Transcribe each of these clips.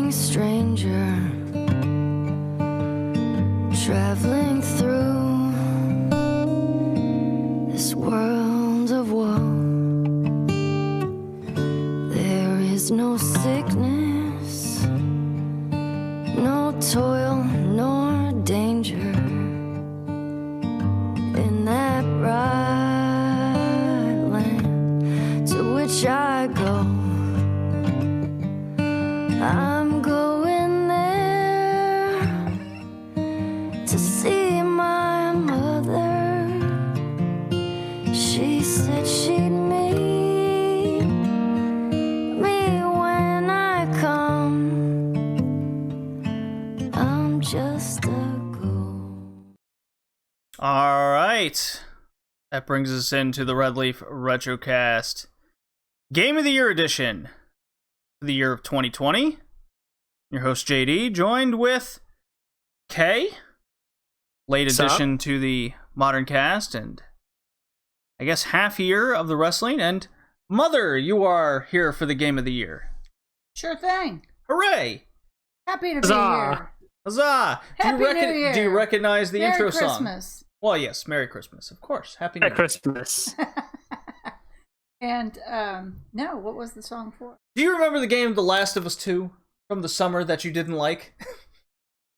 Traveling stranger, traveling through this world of woe. There is no sickness, no toil, nor danger in that bright land to which I go. I'm going there to see my mother. She said she'd meet me when I come. I'm just a ghost. All right. That brings us into the Red Leaf Retrocast Game of the Year edition for the year of 2020. Your host JD, joined with Kay, late addition to the modern cast, and I guess half year of the wrestling, and Mother, you are here for the Game of the Year. Sure thing. Hooray! Happy to be here. Huzzah! Happy New Year. Do you recognize the Merry intro Christmas. song? Well, yes, Merry Christmas, of course. Happy New Year. Christmas. And, no, what was the song for? Do you remember the game The Last of Us 2 from the summer that you didn't like?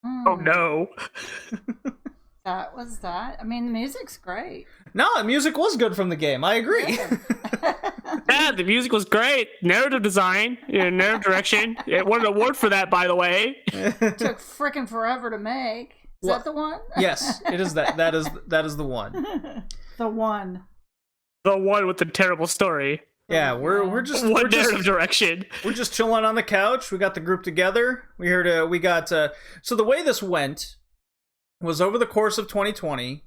Oh no. That was that. I mean, the music's great. No, the music was good from the game. I agree. Yeah, the music was great. Narrative design, narrative direction. It won an award for that, by the way. Took frickin' forever to make. Is that the one? Yes, it is that. That is the one. The one. The one with the terrible story. Yeah, we're just Narrative direction. We're just chilling on the couch. We got the group together. So the way this went was over the course of 2020,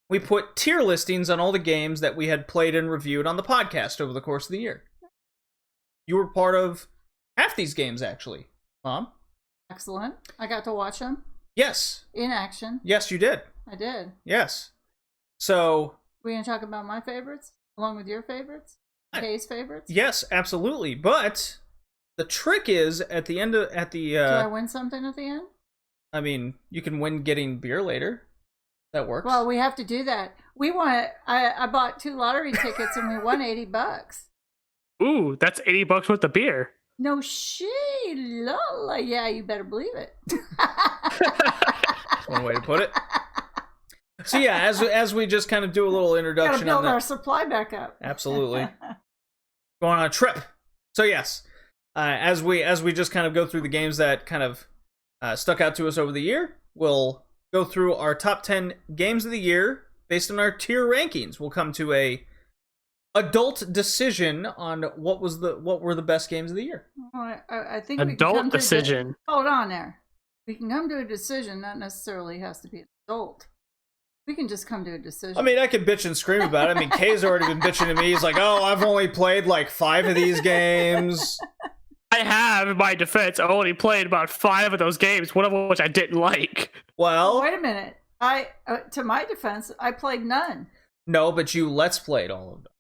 we put tier listings on all the games that we had played and reviewed on the podcast over the course of the year. You were part of half these games, actually, Mom. Excellent. I got to watch them. Yes. In action. Yes, you did. I did. Yes. So We're going to talk about my favorites along with your favorites? Kay's favorites? yes, absolutely. But the trick is at the end of Do I win something at the end? I mean, you can win getting beer later. That works. Well, we have to do that. We won. I bought 2 lottery tickets and we won $80. Ooh, that's $80 worth of beer. No shit, Lola. Yeah, you better believe it. That's one way to put it. So yeah, as we just kind of do a little introduction, Gotta build on our supply back up. Absolutely. Going on a trip. So yes, as we just kind of go through the games that kind of stuck out to us over the year, we'll go through our top 10 games of the year based on our tier rankings. We'll come to a adult decision on what were the best games of the year. Well, I think Adult decision. Hold on there. We can come to a decision. Not necessarily has to be an adult. We can just come to a decision. I mean, I could bitch and scream about it. I mean, Kay's already been bitching to me. He's like, "Oh, I've only played like 5 of these games." I have, in my defense, I only played about 5 of those games, one of which I didn't like. Well, wait a minute. To my defense, I played none. No, but you let's played all of them.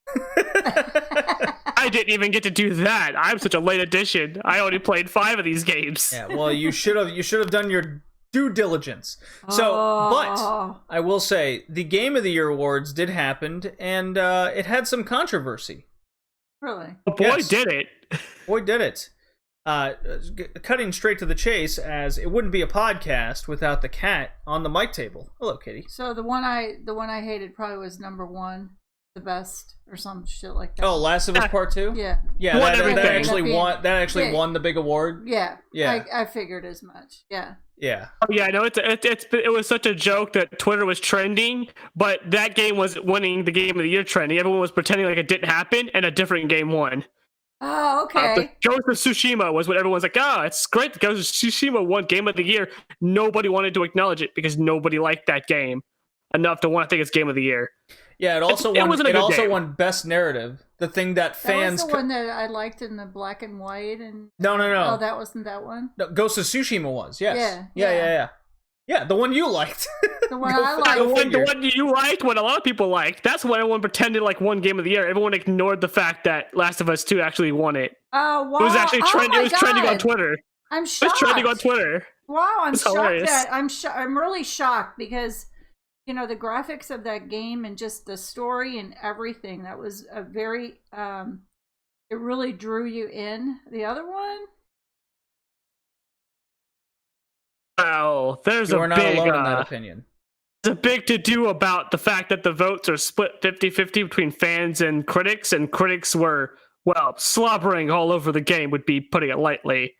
I didn't even get to do that. I'm such a late addition. I only played 5 of these games. Yeah, well, you should have done your due diligence. So, but I will say the Game of the Year awards did happen, and it had some controversy. Really? Oh, boy, Yes. did it. Boy, did it. Cutting straight to the chase, as it wouldn't be a podcast without the cat on the mic table. Hello, Kitty. So the one I hated probably was number 1, the best, or some shit like that. Oh, Last of Us Part 2? Yeah. Yeah, Won that everything. actually won the big award. Yeah. Yeah. I figured as much. Yeah. Yeah. Oh, yeah, no, it was such a joke that Twitter was trending, but that game was winning the Game of the Year trending. Everyone was pretending like it didn't happen, and a different game won. Oh, okay. The Ghost of Tsushima was what everyone's like, it's great. The Ghost of Tsushima won Game of the Year. Nobody wanted to acknowledge it because nobody liked that game enough to want to think it's Game of the Year. Yeah, it also won Best Narrative. The thing that fans... That was the one that I liked in the black and white. And No. Oh, that wasn't that one? No, Ghost of Tsushima was, yes. Yeah. Yeah, the one you liked. The one I liked. The one you liked, what a lot of people liked. That's what everyone pretended like won Game of the Year. Everyone ignored the fact that Last of Us 2 actually won it. Oh, wow. It was actually trending. Oh, it was trending on Twitter. I'm It's shocked. trending on Twitter. Wow, I'm It's shocked hilarious. that I'm really shocked because the graphics of that game and just the story and everything, that was a very it really drew you in. The other one, Well, there's You a are not big alone in that opinion. there's a big to do about the fact that the votes are split 50-50 between fans and critics were, well, slobbering all over the game would be putting it lightly.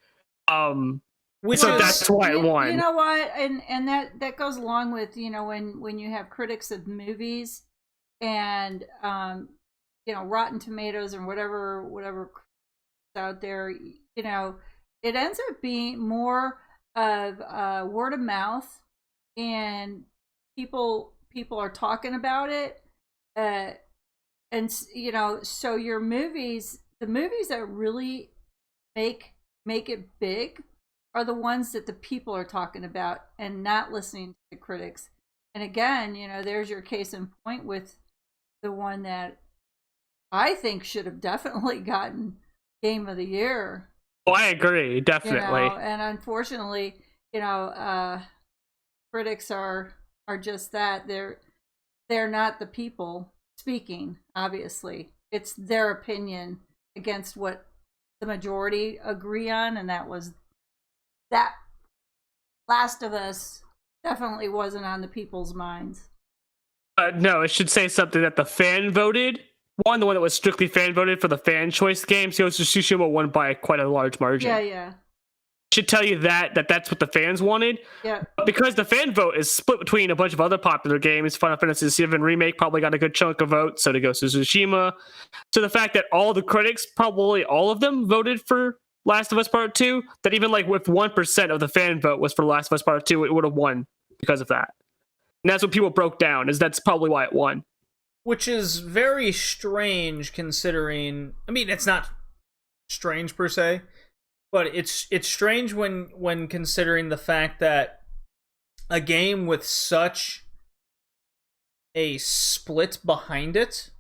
Which So is that's why it won. You know what, and that goes along with when you have critics of movies and Rotten Tomatoes or whatever out there, it ends up being more of word of mouth, and people are talking about it, and so your movies, the movies that really make it big are the ones that the people are talking about and not listening to the critics. And again, there's your case in point with the one that I think should have definitely gotten Game of the Year. Oh, I agree, definitely. And unfortunately, critics are just that. They're not the people speaking, obviously. It's their opinion against what the majority agree on, and that Last of Us definitely wasn't on the people's minds. No, it should say something that the fan voted. The one that was strictly fan voted for the fan choice games, Ghost of Tsushima won by quite a large margin. Yeah. Should tell you that's what the fans wanted. Yeah. But because the fan vote is split between a bunch of other popular games, Final Fantasy VII Remake probably got a good chunk of votes, so did Ghost of Tsushima. So the fact that all the critics, probably all of them, voted for Last of Us Part 2, that even like with 1% of the fan vote was for Last of Us Part 2, it would have won because of that. And that's what people broke down, that's probably why it won. Which is very strange considering, I mean, it's not strange per se, but it's strange when considering the fact that a game with such a split behind it,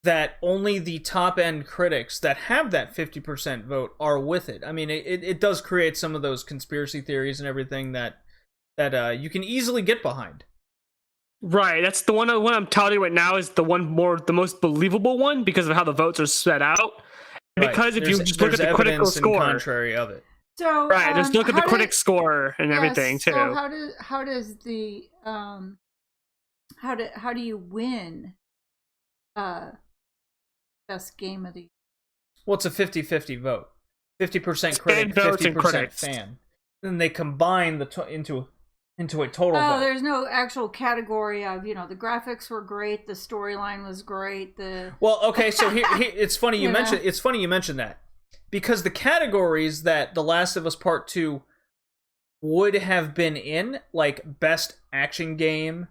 that only the top end critics that have that 50% vote are with it. I mean, it does create some of those conspiracy theories and everything that you can easily get behind. Right, that's the one I'm telling you right now is the most believable one because of how the votes are set out. Because if you just look at the critical score, contrary of it. So right, just look at the critic score and everything too. So how does the how do you win best game of the year? Well, it's a 50-50 vote. 50% critic, 50% fan. Then they combine into a total vote. There's no actual category of, the graphics were great, the storyline was great, Well, okay, so here it's funny you mentioned that. Because the categories that The Last of Us Part 2 would have been in, like best action game,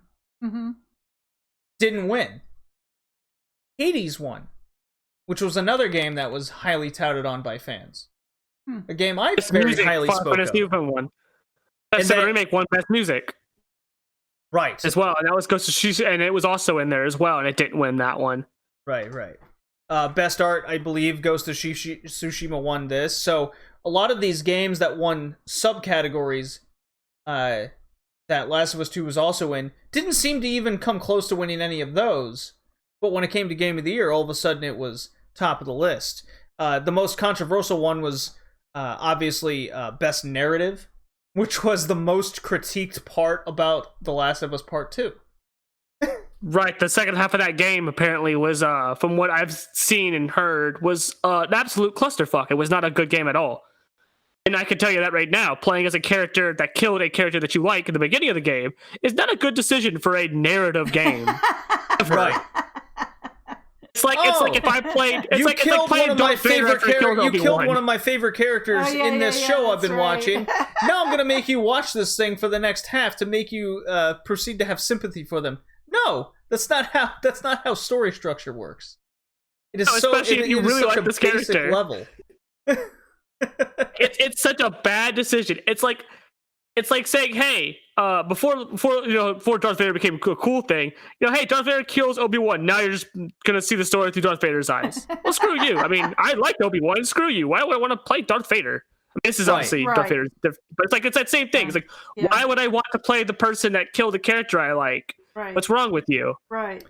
didn't win. Hades won, which was another game that was highly touted on by fans. A game I very highly spoke of. One. Best Remake won best music. Right. As well, and that was Ghost of Tsushima, and it was also in there as well, and it didn't win that one. Right. Best art, I believe, Ghost of Tsushima won this. So a lot of these games that won subcategories that Last of Us 2 was also in didn't seem to even come close to winning any of those. But when it came to Game of the Year, all of a sudden it was top of the list. The most controversial one was obviously Best Narrative, which was the most critiqued part about The Last of Us Part 2. Right, the second half of that game apparently was, from what I've seen and heard, was an absolute clusterfuck. It was not a good game at all. And I can tell you that right now, playing as a character that killed a character that you like in the beginning of the game is not a good decision for a narrative game. Right. It's like if I played. It's like playing Darth Vader after I killed Obi-Wan. You killed one of my favorite characters in this show I've been watching. Now I'm gonna make you watch this thing for the next half to make you proceed to have sympathy for them. No, that's not how story structure works. It is especially if you really like this character. Level. It's such a bad decision. It's like it's like saying, hey, before Darth Vader became a cool thing, hey, Darth Vader kills Obi-Wan. Now you're just gonna see the story through Darth Vader's eyes. Well, screw you. I mean, I like Obi-Wan. Screw you. Why would I want to play Darth Vader? I mean, this is obviously Darth Vader, but it's that same thing. It's like, why would I want to play the person that killed the character I like? Right. What's wrong with you? Right.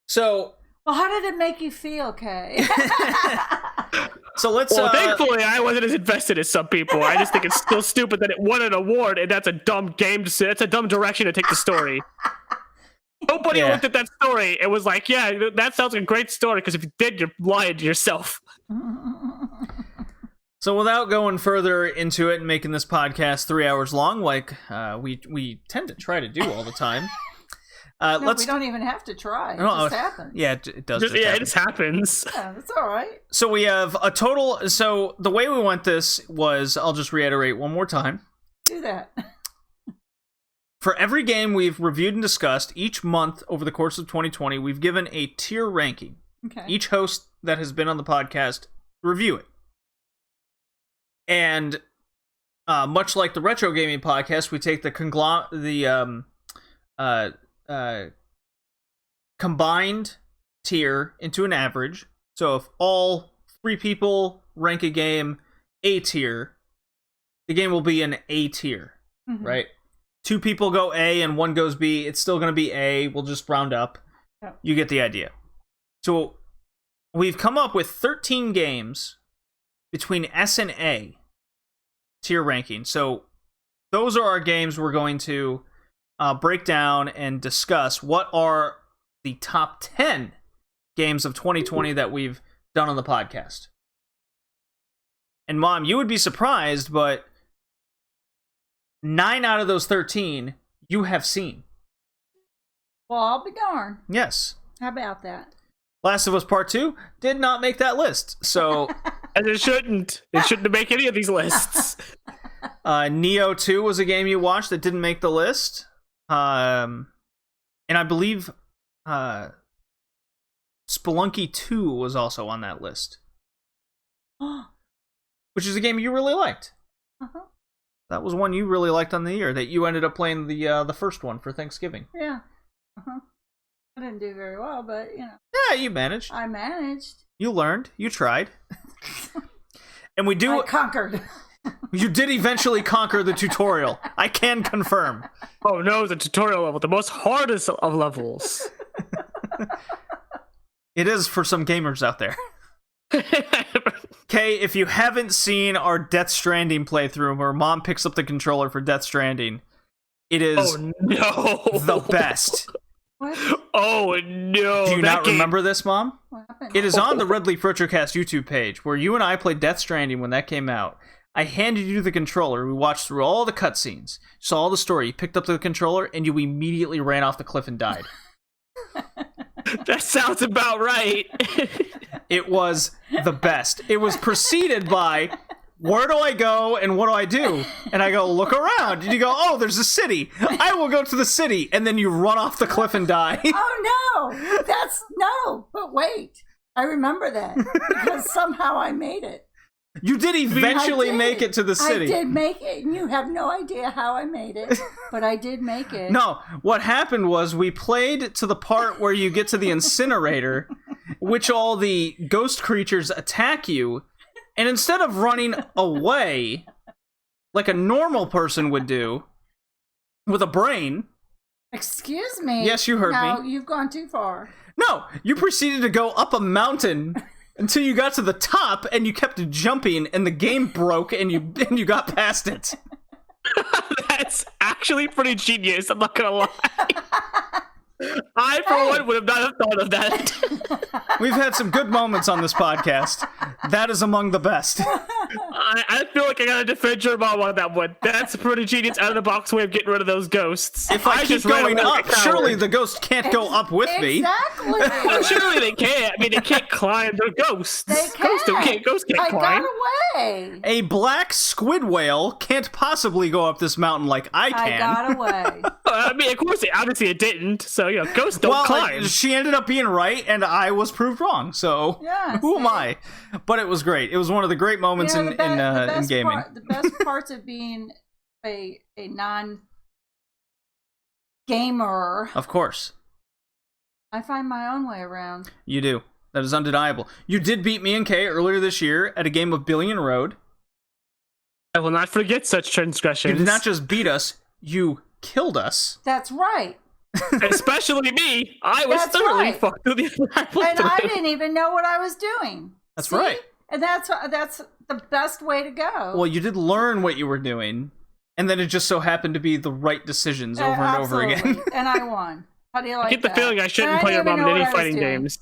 So, well, how did it make you feel, Kay? so let's. Well, thankfully, I wasn't as invested as some people. I just think it's still stupid that it won an award, and that's a dumb game to say. That's a dumb direction to take the story. Nobody looked at that story and was like, "Yeah, that sounds like a great story." Because if you did, you're lying to yourself. So without going further into it and making this podcast 3 hours long, like we tend to try to do all the time, no, we don't even have to try. It just happens. Yeah, it does. It just happens. Yeah, that's all right. So we have a total. So the way we went this was, I'll just reiterate one more time. Do that. For every game we've reviewed and discussed each month over the course of 2020, we've given a tier ranking. Okay. Each host that has been on the podcast, review it. And much like the Retro Gaming podcast, we take the combined tier into an average. So if all 3 people rank a game A tier, the game will be an A tier, right? 2 people go A and 1 goes B. It's still going to be A. We'll just round up. Yep. You get the idea. So we've come up with 13 games between S and A tier ranking. So those are our games we're going to break down and discuss. What are the top 10 games of 2020 that we've done on the podcast? And Mom, you would be surprised, but 9 out of those 13 you have seen. Well, I'll be darned. Yes. How about that? Last of Us Part 2 did not make that list. So and it shouldn't. It shouldn't make any of these lists. Neo 2 was a game you watched that didn't make the list. And I believe Spelunky 2 was also on that list. Which is a game you really liked. Uh-huh. That was one you really liked on the year, that you ended up playing the first one for Thanksgiving. Yeah. Uh-huh. I didn't do very well, but, Yeah, you managed. I managed. You learned. You tried. And we do... I conquered. You did eventually conquer the tutorial. I can confirm. Oh no, the tutorial level, the most hardest of levels. It is for some gamers out there. Okay, if you haven't seen our Death Stranding playthrough where Mom picks up the controller for Death Stranding, it is the best. What? Oh no. Do you not remember this, Mom? What happened? It is on the Red Leaf Retrocast YouTube page where you and I played Death Stranding when that came out. I handed you the controller, we watched through all the cutscenes, saw all the story, you picked up the controller, and you immediately ran off the cliff and died. That sounds about right. It was the best. It was preceded by, where do I go and what do I do? And I go, look around. And you go, oh, there's a city. I will go to the city. And then you run off the cliff and die. Oh, no. But wait. I remember that. Because somehow I made it. You did eventually make it to the city. I did make it, and you have no idea how I made it, but I did make it. No, what happened was we played to the part where you get to the incinerator, which all the ghost creatures attack you, and instead of running away like a normal person would do with a brain... Excuse me? Yes, you heard me. No, you've gone too far. No, you proceeded to go up a mountain... until you got to the top, and you kept jumping, and the game broke, and you got past it. That's actually pretty genius, I'm not gonna lie. I, for one, would have not have thought of that. We've had some good moments on this podcast. That is among the best. I feel like I gotta defend your mom on that one. That's a pretty genius out-of-the-box way of getting rid of those ghosts. If I keep going up, surely the ghost can't go up with me. Exactly. Well, surely they can't. I mean, they can't climb. They're ghosts. They can. Ghosts can't I climb. got away. A black squid whale can't possibly go up this mountain like I can. I got away. I mean, of course, obviously it didn't. So, ghosts don't climb. She ended up being right, and I was proved wrong. So, who am I? But it was great. It was one of the great moments in gaming. The best parts of being a non gamer, Of course. I find my own way around. You do. That is undeniable. You did beat me and Kay earlier this year at a game of Billion Road. I will not forget such transgressions. You did not just beat us, you killed us. That's right. Especially me. I was That's thoroughly right. fucked with the And I didn't even know what I was doing. That's See? right. And that's the best way to go. Well, you did learn what you were doing, and then it just so happened to be the right decisions over and over again. Absolutely. And I won. How do you like I get the that? feeling I shouldn't And play your didn't mom even in know any what I was fighting doing. games.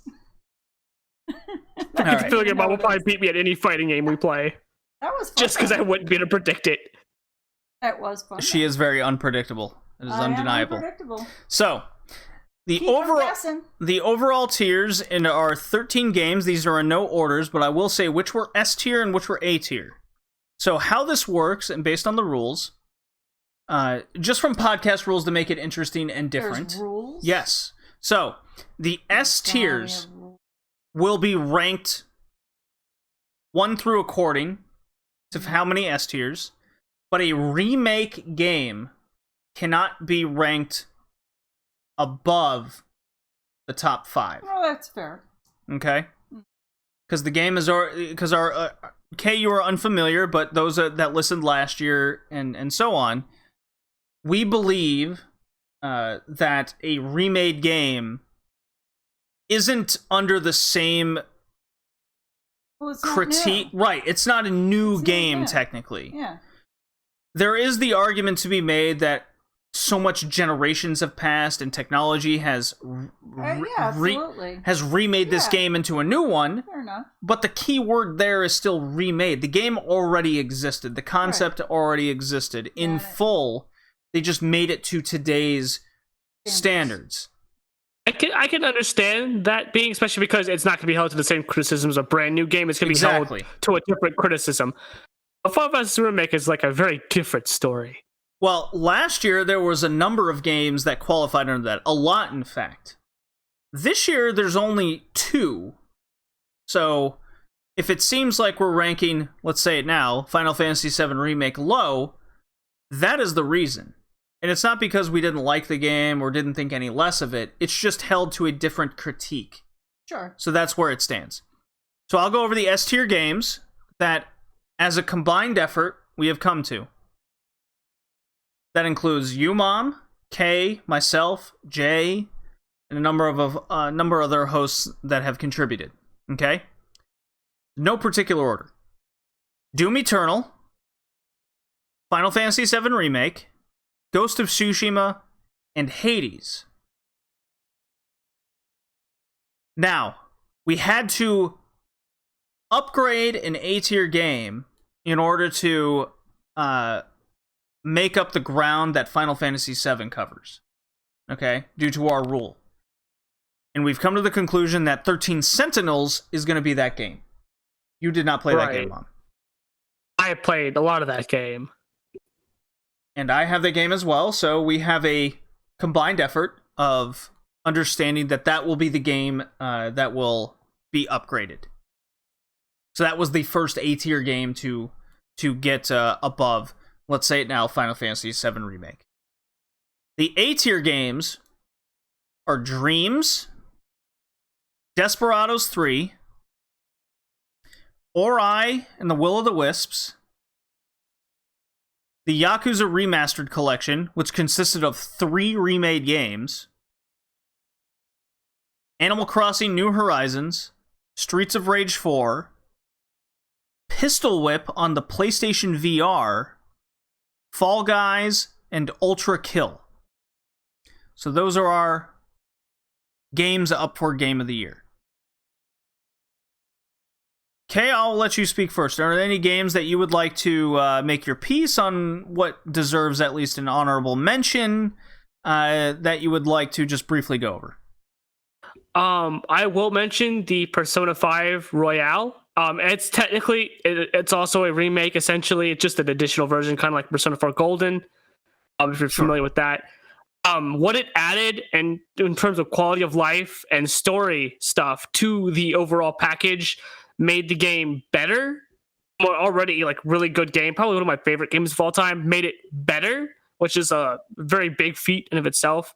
I get the Alright. feeling your mom will No, probably beat me at any fighting game we play. That was fun. Just because I wouldn't be able to predict it. That was fun. She is very unpredictable. It is I am undeniable. unpredictable. So, the Keep 'em overall guessing. the overall tiers in our 13 games, these are in no orders, but I will say which were S tier and which were A tier. So how this works, and based on the rules, just from podcast rules to make it interesting and different. There's rules. Yes. So the S God, we tiers have rules. will be ranked 1 through according to how many S tiers, but a remake game cannot be ranked above the top 5. Well, that's fair. Okay? Because the game is because our Kay, you are unfamiliar, but those that listened last year and so on, we believe that a remade game isn't under the same Well, it's not critique. new. Right, it's not a new It's not game new. technically. Yeah. There is the argument to be made that so much generations have passed and technology has Yeah, absolutely. has remade this Yeah. game into a new one. Fair enough. But the key word there is still remade. The game already existed. The concept already existed in Yeah. full. They just made it to today's standards. I can understand that being, especially because it's not going to be held to the same criticism as a brand new game. It's going to be Exactly. held to a different criticism. A Final Fantasy Remake is like a very different story. Well, last year there was a number of games that qualified under that. A lot, in fact. This year there's only 2. So, if it seems like we're ranking, let's say it now, Final Fantasy VII Remake low, that is the reason. And it's not because we didn't like the game or didn't think any less of it. It's just held to a different critique. Sure. So that's where it stands. So I'll go over the S tier games that, as a combined effort, we have come to. That includes you, Mom, Kay, myself, Jay, and a number of other hosts that have contributed. Okay? No particular order. Doom Eternal, Final Fantasy VII Remake, Ghost of Tsushima, and Hades. Now, we had to upgrade an A-tier game in order to make up the ground that Final Fantasy VII covers. Okay? Due to our rule. And we've come to the conclusion that 13 Sentinels is going to be that game. You did not play that game, Mom. I have played a lot of that game. And I have the game as well, so we have a combined effort of understanding that that will be the game that will be upgraded. So that was the first A-tier game to get above, let's say it now, Final Fantasy VII Remake. The A-tier games are Dreams, Desperados 3, Ori and the Will of the Wisps, the Yakuza Remastered Collection, which consisted of 3 remade games, Animal Crossing New Horizons, Streets of Rage 4, Pistol Whip on the PlayStation VR, Fall Guys, and Ultra Kill. So those are our games up for Game of the Year. Kay, I'll let you speak first. Are there any games that you would like to make your piece on what deserves at least an honorable mention that you would like to just briefly go over? I will mention the Persona 5 Royale. It's technically, it's also a remake, essentially. It's just an additional version, kind of like Persona 4 Golden, if you're familiar with that. What it added and in terms of quality of life and story stuff to the overall package made the game better already like really good game, probably one of my favorite games of all time, made it better, which is a very big feat in of itself.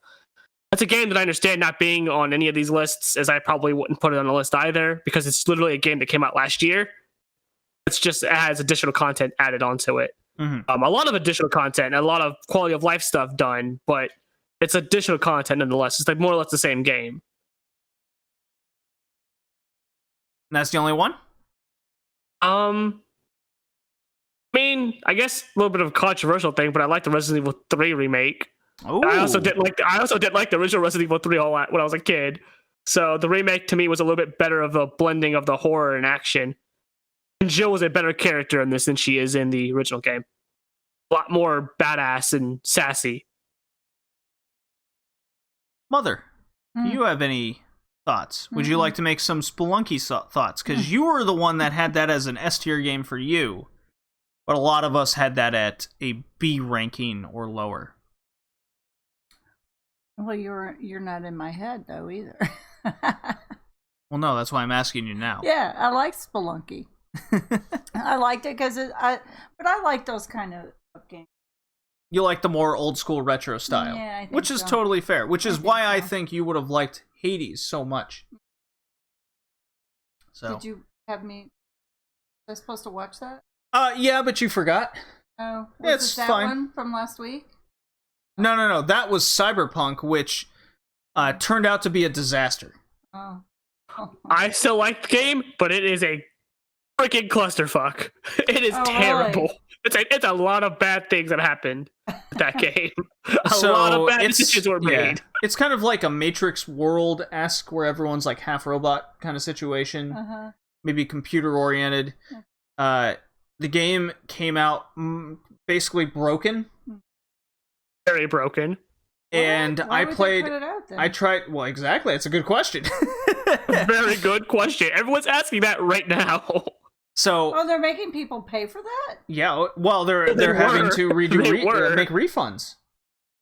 That's a game that I understand not being on any of these lists, as I probably wouldn't put it on the list either, because it's literally a game that came out last year. It has additional content added onto it. Mm-hmm. A lot of additional content, a lot of quality of life stuff done, but it's additional content nonetheless. It's like more or less the same game. And that's the only one? I mean, I guess a little bit of a controversial thing, but I like the Resident Evil 3 remake. Oh, I also didn't like the original Resident Evil 3 when I was a kid. So the remake to me was a little bit better of a blending of the horror and action. And Jill was a better character in this than she is in the original game. A lot more badass and sassy. Mother, do you have any thoughts? Would you like to make some Spelunky thoughts? Because you were the one that had that as an S tier game for you, but a lot of us had that at a B ranking or lower. Well, you're not in my head though either. Well, no, that's why I'm asking you now. Yeah, I like Spelunky. I liked it because but I like those kind of games. You like the more old school retro style, Yeah, I think which is so. totally fair. Which is think why I so. think you would have liked Hades so much. So, Did you have me? Was I supposed to watch that? yeah, but you forgot. Oh, Yeah, was it's it that fine. one from last week? No. That was Cyberpunk, which turned out to be a disaster. Oh. I still like the game, but it is a freaking clusterfuck. It is Oh, terrible. really? It's a lot of bad things that happened with that game. A So lot of bad it's- decisions were yeah. made. It's kind of like a Matrix world-esque, where everyone's like half robot kind of situation, Uh-huh. maybe computer oriented. The game came out basically broken, Very broken. and Why I would they played. put it out then? I tried. Well, exactly. It's a good question. Very good question. Everyone's asking that right now. So Oh, they're making people pay for that? yeah, well, they're They having were. to redo They were. make refunds.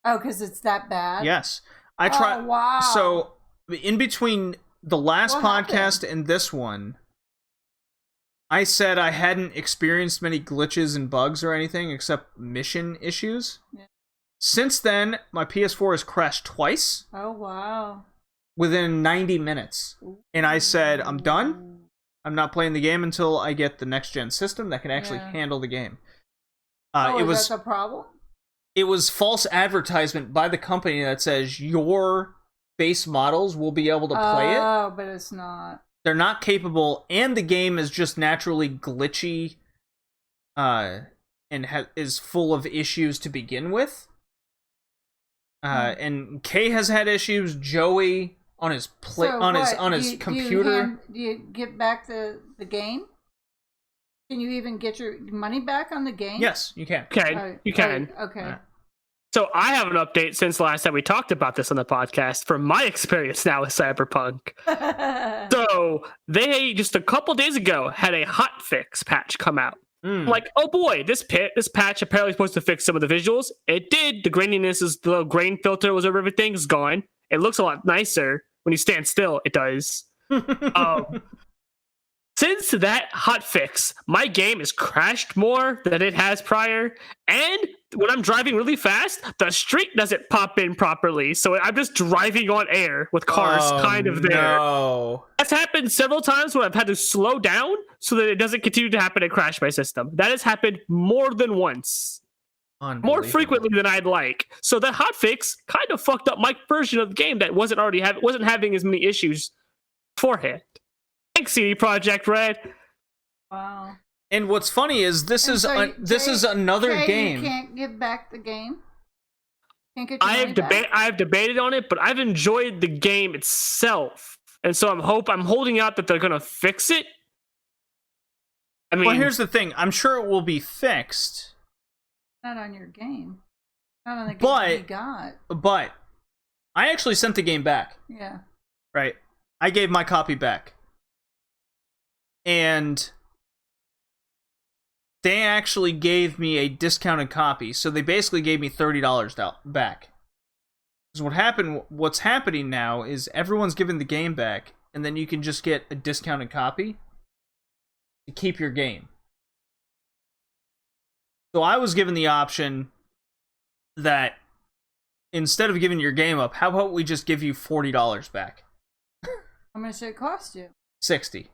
Oh, because it's that bad? Yes, I tried. Oh, wow. So in between the last What podcast happened? and this one, I said I hadn't experienced many glitches and bugs or anything except mission issues. Yeah. Since then, my PS4 has crashed twice Oh, wow. within 90 minutes. And I said, I'm done. I'm not playing the game until I get the next gen system that can actually Yeah. handle the game. Oh, It is was that the problem? it was false advertisement by the company that says your base models will be able to play it. Oh, but it's not. They're not capable, and the game is just naturally glitchy, and is full of issues to begin with. And Kay has had issues. Joey on his So on his what? computer. Do you get back the game? Can you even get your money back on the game? Yes, you can. Okay, you can. Okay. Alright. So I have an update since last time we talked about this on the podcast from my experience now with Cyberpunk. So they just a couple days ago had a hotfix patch come out. Mm. Like, oh boy, this patch apparently supposed to fix some of the visuals. It did. The graininess is the grain filter was over everything is gone. It looks a lot nicer when you stand still. It does. Since that hotfix, my game has crashed more than it has prior, and when I'm driving really fast, the street doesn't pop in properly, so I'm just driving on air with cars kind of there. No. That's happened several times when I've had to slow down so that it doesn't continue to happen and crash my system. That has happened more than once. More Unbelievable. frequently than I'd like. So the hotfix kind of fucked up my version of the game that wasn't having as many issues beforehand. Thanks, CD Projekt Red. Wow. And what's funny is this And is so this Jay- is another Jay, game. You can't give back the game. Can't get your money back? I have debated on it, but I've enjoyed the game itself, and so I'm holding out that they're gonna fix it. I mean, Well, here's the thing. I'm sure it will be fixed, Not on your game. Not on the game But- you got. but I actually sent the game back. Yeah. Right. I gave my copy back. And they actually gave me a discounted copy, so they basically gave me $30 back. Because what's happening now is everyone's giving the game back, and then you can just get a discounted copy to keep your game. So I was given the option that instead of giving your game up, how about we just give you $40 back? How much did it cost you? 60.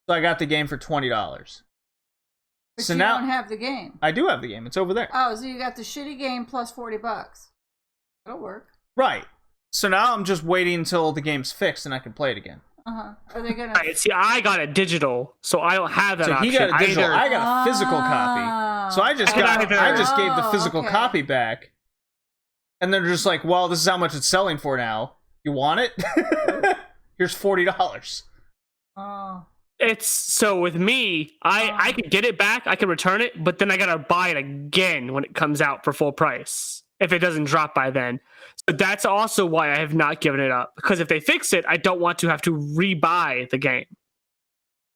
So I got the game for $20. But So you now don't have the game. I do have the game. It's over there. Oh, so you got the shitty game plus $40. That'll work. Right. So now I'm just waiting until the game's fixed and I can play it again. Are they gonna? Right, see, I got a digital, so I don't have that So option. he got a digital. Either. I got a physical copy. So I just gave the physical okay. copy back. And they're just like, well, this is how much it's selling for now. You want it? Here's $40. Oh. It's so with me, I could get it back, I can return it, but then I gotta buy it again when it comes out for full price if it doesn't drop by then. So that's also why I have not given it up, because if they fix it, I don't want to have to rebuy the game.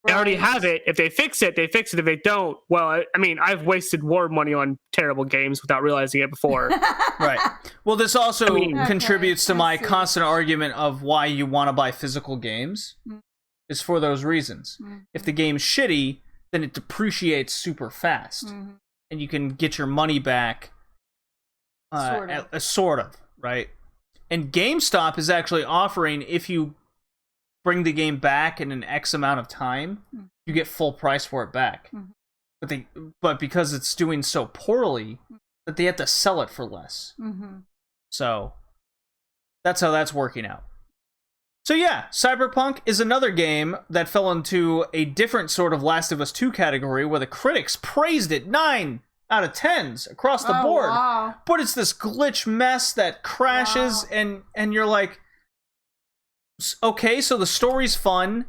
They already have it. If they fix it, they fix it. If they don't, well, I mean, I've wasted more money on terrible games without realizing it before. Right. Well, this also contributes to Okay, my I see. constant argument of why you want to buy physical games. Is for those reasons. If the game's shitty, then it depreciates super fast. And you can get your money back. Sort of, right? And GameStop is actually offering, if you bring the game back in an X amount of time, you get full price for it back. But because it's doing so poorly, that they have to sell it for less. So that's how that's working out. So yeah, Cyberpunk is another game that fell into a different sort of Last of Us 2 category, where the critics praised it 9 out of 10s across the board. Wow. But it's this glitch mess that crashes, and you're like, okay, so the story's fun,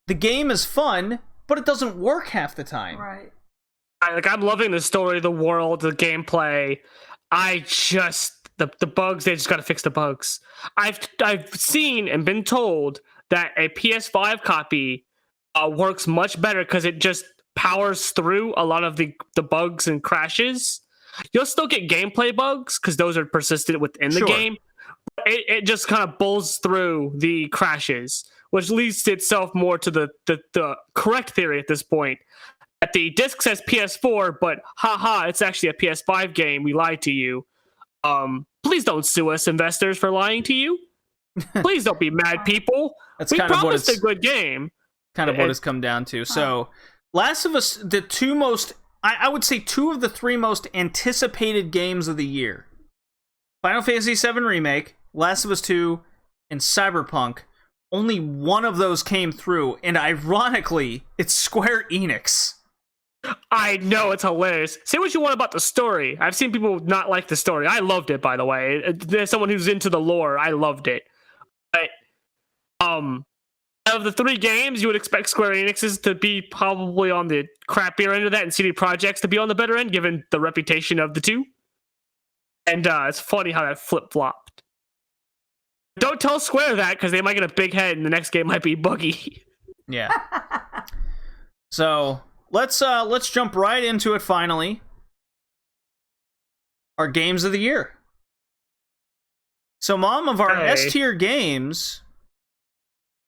the game is fun, but it doesn't work half the time. Right. I'm loving the story, the world, the gameplay. The bugs, they just gotta fix the bugs. I've seen and been told that a PS5 copy works much better because it just powers through a lot of the bugs and crashes. You'll still get gameplay bugs because those are persistent within the game. It just kind of bulls through the crashes, which leads to itself more to the correct theory at this point. That the disc says PS4, but haha, it's actually a PS5 game. We lied to you. Please don't sue us, investors, for lying to you. Please don't be mad, people. That's we kind of what promised it's a good game. Kind of what it's come down to. So, Last of Us, the two most, I would say, two of the three most anticipated games of the year: Final Fantasy VII Remake, Last of Us 2, and Cyberpunk. Only one of those came through, and ironically, it's Square Enix. I know, it's hilarious. Say what you want about the story. I've seen people not like the story. I loved it, by the way. There's someone who's into the lore. I loved it. But of the three games, you would expect Square Enix's to be probably on the crappier end of that, and CD Projekt's to be on the better end, given the reputation of the two. And it's funny how that flip-flopped. Don't tell Square that, because they might get a big head, and the next game might be buggy. Yeah. So let's jump right into it. Finally, our games of the year. So, Mom, of our S tier games,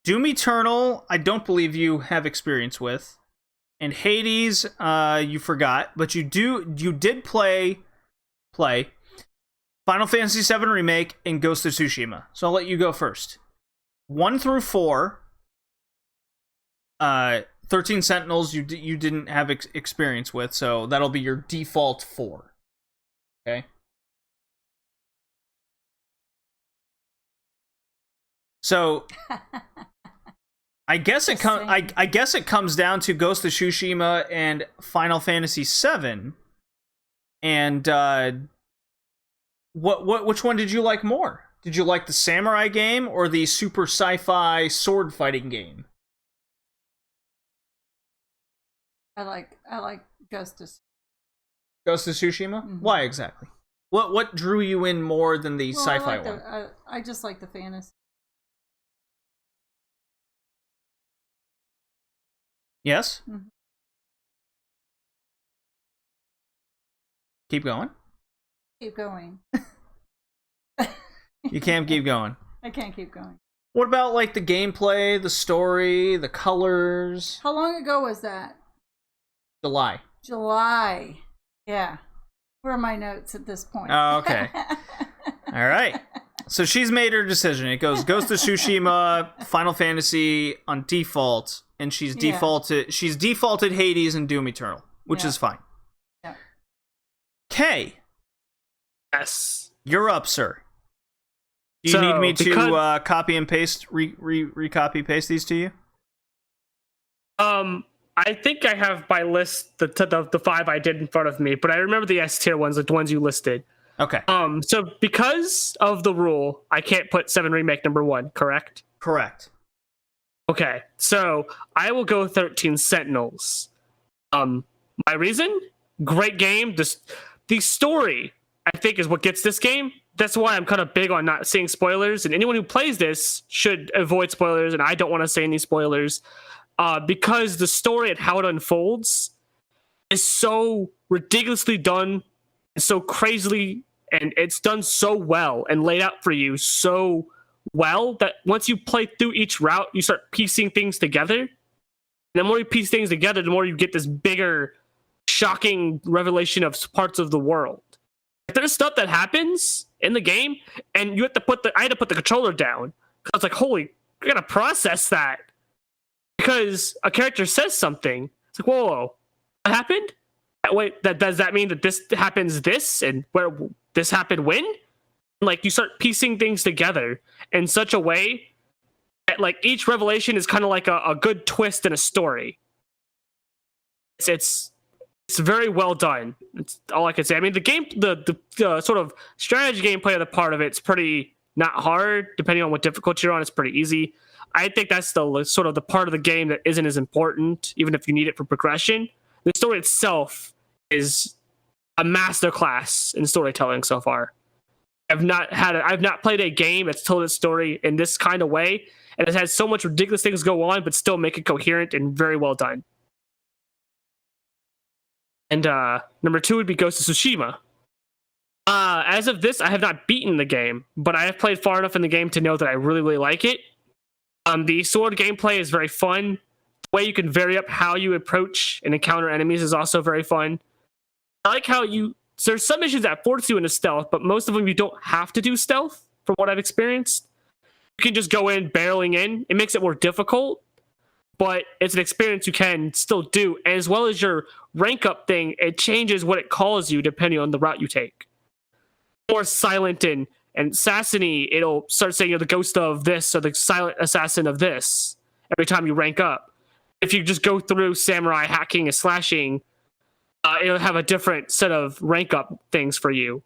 Doom Eternal, I don't believe you have experience with, and Hades, you forgot, but you did play Final Fantasy VII Remake and Ghost of Tsushima. So I'll let you go first. 1 through 4. 13 Sentinels you didn't have experience with, so that'll be your default 4. Okay? So I guess it comes down to Ghost of Tsushima and Final Fantasy VII. And which one did you like more? Did you like the samurai game or the super sci-fi sword fighting game? I like Ghost of Tsushima? Mm-hmm. Why exactly? What drew you in more than the sci-fi one? I just like the fantasy. Yes? Mm-hmm. Keep going? Keep going. You can't keep going. I can't keep going. What about like the gameplay, the story, the colors? How long ago was that? July. July. Yeah. Where are my notes at this point? Oh, okay. All right. So she's made her decision. It goes Ghost of Tsushima, Final Fantasy on default, and she's defaulted Hades and Doom Eternal, which is fine. Yeah. Kay. Yes. You're up, sir. Do you need me to copy and paste, recopy paste these to you? I think I have my list, the 5 I did in front of me, but I remember the S tier ones, like the ones you listed. Okay. So because of the rule, I can't put 7 Remake number 1, correct? Correct. Okay, so I will go 13 Sentinels. My reason? Great game. The story, I think, is what gets this game. That's why I'm kind of big on not seeing spoilers, and anyone who plays this should avoid spoilers, and I don't want to say any spoilers, because the story and how it unfolds is so ridiculously done, and so crazily, and it's done so well and laid out for you so well that once you play through each route, you start piecing things together. And the more you piece things together, the more you get this bigger, shocking revelation of parts of the world. There's stuff that happens in the game, and you have to I had to put the controller down. I was like, holy, I gotta process that. Because a character says something. It's like, whoa, what happened? Wait, does that mean that this happens this? And where this happened when? Like, you start piecing things together in such a way that, like, each revelation is kind of like a good twist in a story. It's very well done. It's all I can say. I mean, the game, the sort of strategy gameplay of the part of it's pretty not hard. Depending on what difficulty you're on, it's pretty easy. I think that's the sort of the part of the game that isn't as important, even if you need it for progression. The story itself is a masterclass in storytelling so far. I've not played a game that's told its story in this kind of way, and it has so much ridiculous things go on, but still make it coherent and very well done. And number 2 would be Ghost of Tsushima. As of this, I have not beaten the game, but I have played far enough in the game to know that I really, really like it. The sword gameplay is very fun. The way you can vary up how you approach and encounter enemies is also very fun. I like how there's some missions that force you into stealth, but most of them you don't have to do stealth, from what I've experienced. You can just go in, barreling in. It makes it more difficult, but it's an experience you can still do. As well as your rank up thing, it changes what it calls you depending on the route you take. More silent and assassiny, it'll start saying you're the ghost of this or the silent assassin of this every time you rank up. If you just go through samurai hacking and slashing, it'll have a different set of rank up things for you.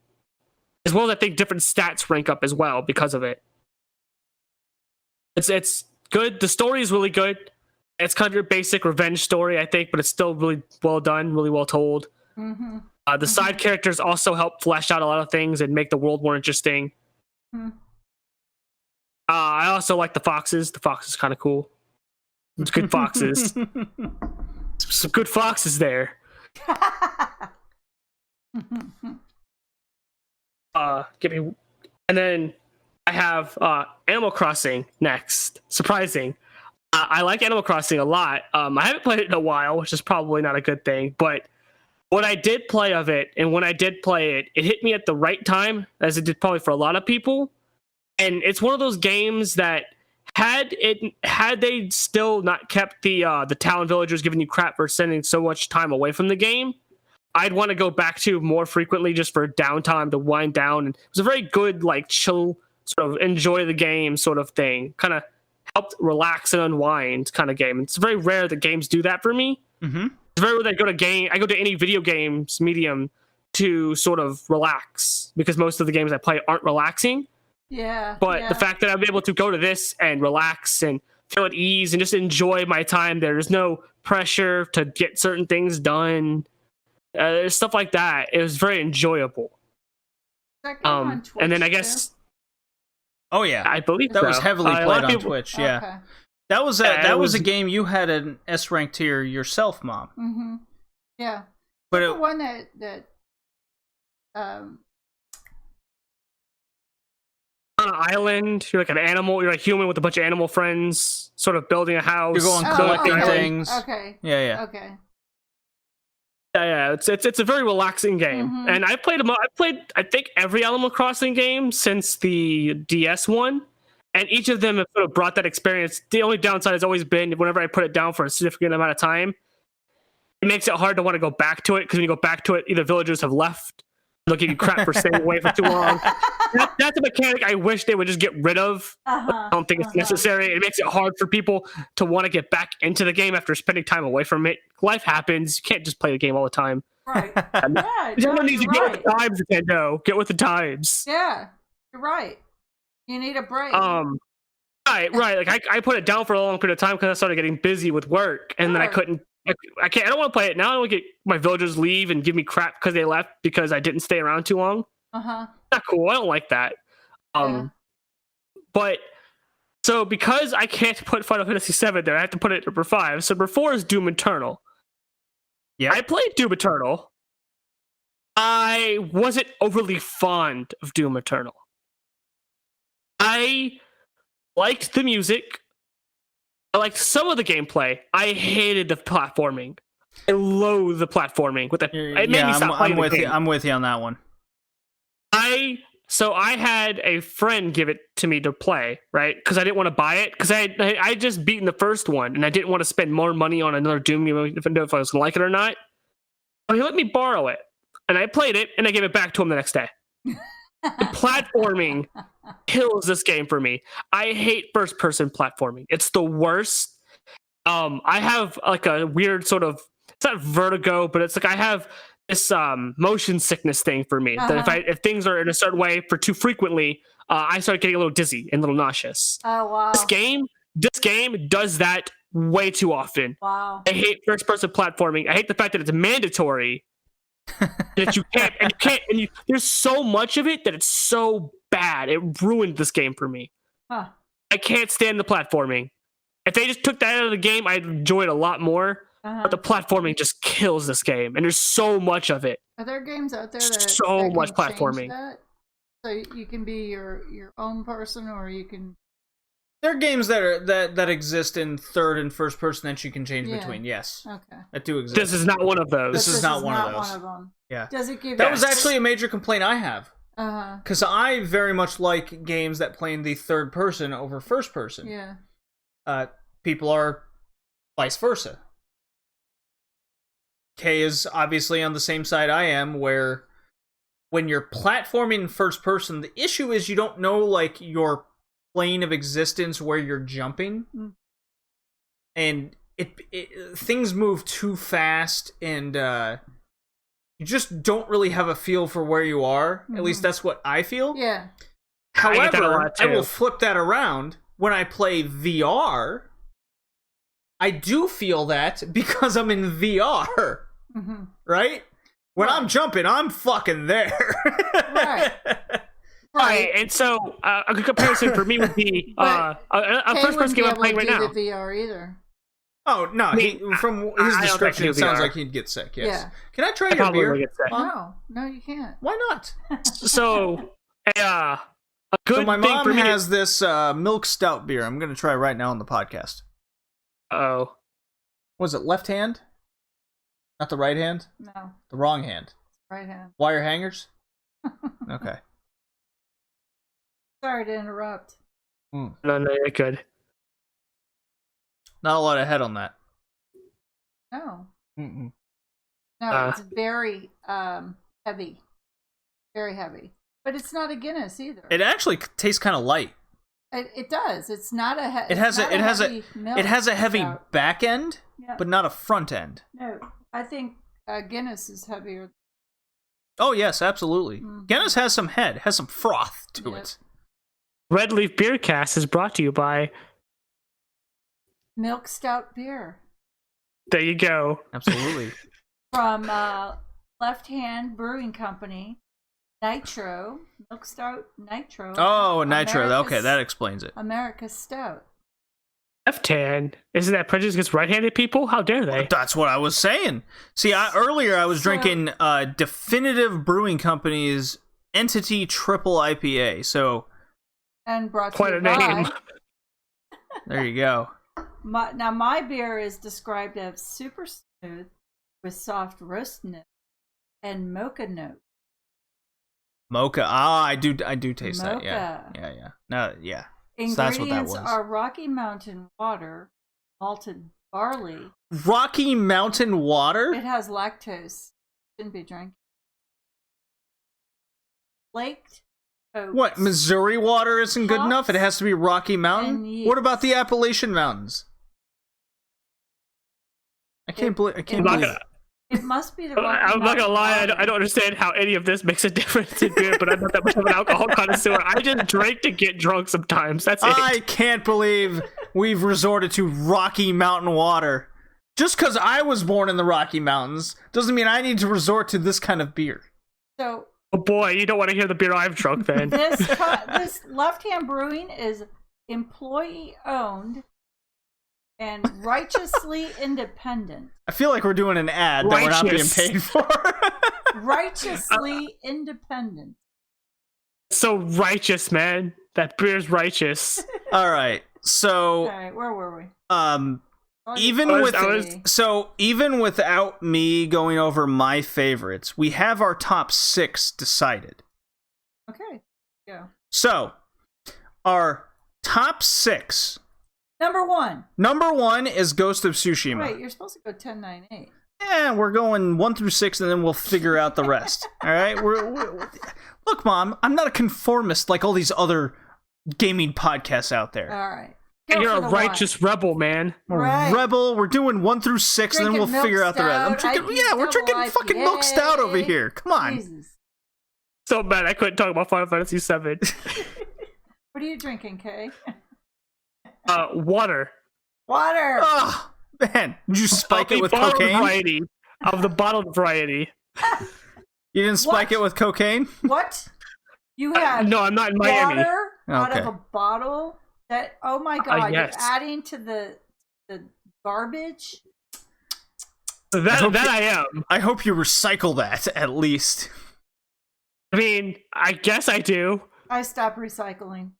As well as I think different stats rank up as well because of it. It's good. The story is really good. It's kind of your basic revenge story, I think, but it's still really well done, really well told. Mm-hmm. The side characters also help flesh out a lot of things and make the world more interesting. Mm-hmm. I also like the foxes. The fox is kind of cool. It's good foxes. Some good foxes there. Give me, and then I have Animal Crossing next. Surprising. I like Animal Crossing a lot. I haven't played it in a while, which is probably not a good thing, but what I did play of it, and when I did play it, it hit me at the right time, as it did probably for a lot of people. And it's one of those games that had they still not kept the town villagers giving you crap for sending so much time away from the game, I'd want to go back to more frequently just for downtime to wind down. And it was a very good, like, chill, sort of enjoy the game sort of thing. Kind of helped relax and unwind kind of game. It's very rare that games do that for me. Mm-hmm. It's very rare that I go to any video games medium to sort of relax, because most of the games I play aren't relaxing. Yeah. But the fact that I'm able to go to this and relax and feel at ease and just enjoy my time there's no pressure to get certain things done. Stuff like that. It was very enjoyable. On Twitch, and then I guess... Oh, yeah. I believe that so. was heavily played on people, Twitch, yeah. Okay. That was a game you had an S rank tier yourself, Mom. Mm-hmm. Yeah. But the one that on an island, you're like an animal, you're a human with a bunch of animal friends, sort of building a house. You're going collecting things. Okay. Yeah. Okay. Yeah, it's a very relaxing game, and I played I think every Animal Crossing game since the DS one, and each of them have sort of brought that experience. The only downside has always been whenever I put it down for a significant amount of time, it makes it hard to want to go back to it, because when you go back to it, either villagers have left, they'll give you crap for staying away for too long. That's a mechanic I wish they would just get rid of. I don't think it's necessary. It makes it hard for people to want to get back into the game after spending time away from it. Life happens. You can't just play the game all the time. Right. Yeah. Someone No, needs to you're get with the times, Nintendo. Get with the times. Yeah. You're right. You need a break. Right. Like I put it down for a long period of time because I started getting busy with work, and then I couldn't. I can't. I don't want to play it now. I don't want to get my villagers leave and give me crap because they left because I didn't stay around too long. Not cool. I don't like that. But so because I can't put Final Fantasy VII there, I have to put it at number 5. So number 4 is Doom Eternal. Yeah, I played Doom Eternal. I wasn't overly fond of Doom Eternal. I liked the music. I liked some of the gameplay. I hated the platforming. I loathe the platforming. It made me stop playing the game. I'm with you on that one. So I had a friend give it to me to play, right? Because I didn't want to buy it, because I had just beaten the first one, and I didn't want to spend more money on another Doom game if I was going to like it or not. So he let me borrow it, and I played it, and I gave it back to him the next day. The platforming kills this game for me. I hate first-person platforming. It's the worst. I have like a weird sort of, it's not vertigo, but it's like I have this motion sickness thing for me, that if things are in a certain way for too frequently, I start getting a little dizzy and a little nauseous. Oh wow! This game does that way too often. Wow! I hate first-person platforming. I hate the fact that it's mandatory. That you can't, there's so much of it that it's so bad. It ruined this game for me. I can't stand the platforming. If they just took that out of the game, I'd enjoy it a lot more. But the platforming just kills this game, and there's so much of it. Are there games out there that so much can change platforming? That? So you can be your own person, or you can. There are games that exist in third and first person that you can change between. Yes, okay, that do exist. This is not one of those. This is not one of those. them. Yeah. Does it give? That was actually a major complaint I have. Because I very much like games that play in the third person over first person. Yeah. People are vice versa. Kay is obviously on the same side I am, where when you're platforming in first person, the issue is you don't know like your plane of existence where you're jumping, and things move too fast, and you just don't really have a feel for where you are. At least that's what I feel. Yeah. However, I will flip that around when I play VR. I do feel that because I'm in VR, right? When I'm jumping, I'm fucking there. Right. And so a good comparison for me would be a first-person game I'm playing right now. The VR either. Oh no! From his description, it sounds like he'd get sick. Yes. Yeah. Can I try your beer? Get sick. No, you can't. Why not? So a good So my thing mom for me has this milk stout beer. I'm going to try right now on the podcast. Oh. Was it left hand? Not the right hand? No. The wrong hand. Right hand. Wire hangers? Okay. Sorry to interrupt. No, you're good. Not a lot of head on that. No. Mm-mm. No, it's very heavy. Very heavy. But it's not a Guinness either. It actually tastes kind of light. It does. It's not a it has a heavy back end, but not a front end. No, I think Guinness is heavier. Oh yes, absolutely. Guinness has some head, has some froth to it. Red Leaf Beer Cast is brought to you by Milk Stout Beer. There you go. Absolutely. From Left Hand Brewing Company. Nitro. Milk Stout Nitro. Oh, Nitro. Okay, that explains it. America's Stout. Left hand? Isn't that prejudice against right-handed people? How dare they? That's what I was saying. See, earlier I was drinking Definitive Brewing Company's Entity Triple IPA. So, and brought to quite you a name. by. There you go. My beer is described as super smooth with soft roast note and mocha note. Mocha. Ah, I do taste that. Mocha. Yeah. No, yeah. So Ingredients that's what that was. are Rocky Mountain water, malted barley. Rocky Mountain water? It has lactose. Shouldn't be drank. Flaked oats. What, Missouri water isn't good enough? It has to be Rocky Mountain? and What about the Appalachian Mountains? I can't believe. It must be the Rocky I'm not gonna Mountain lie, water. I don't understand how any of this makes a difference in beer, but I'm not that much of an alcohol connoisseur. I just drink to get drunk sometimes. That's it. I can't believe we've resorted to Rocky Mountain water. Just because I was born in the Rocky Mountains doesn't mean I need to resort to this kind of beer. So Oh boy, you don't want to hear the beer I've drunk then. this Left Hand Brewing is employee owned and righteously independent. I feel like we're doing an ad that we're not being Righteous. paid for. Righteously independent. So Righteous, man. That beer's righteous. All right. So All right, where were we? even I with was- so even without me going over my favorites, we have our top 6 decided. Okay, go. So, our top 6. Number 1. Number 1 is Ghost of Tsushima. Wait, you're supposed to go 10, 9, 8. Yeah, we're going 1 through 6, and then we'll figure out the rest. All right. Look, Mom, I'm not a conformist like all these other gaming podcasts out there. All right. Go You're for a the righteous rebel, man. We're Right. Rebel. We're doing 1 through 6, and then Drinking we'll figure out the rest. I'm milk stout, drinking. IPA, Yeah, we're drinking double fucking IPA. milk stout over here. Come one. on. Jesus. So bad I couldn't talk about Final Fantasy VII. What are you drinking, Kay? Water. Water. Oh man, did you spike it with bottled cocaine? variety. Of the bottled variety. You didn't spike What? it with cocaine? What? You have No, I'm not in Miami. water out Okay. of a bottle? That, oh my god, yes. you're adding to the garbage? That hope I am. I hope you recycle that at least. I mean, I guess I do. I stopped recycling.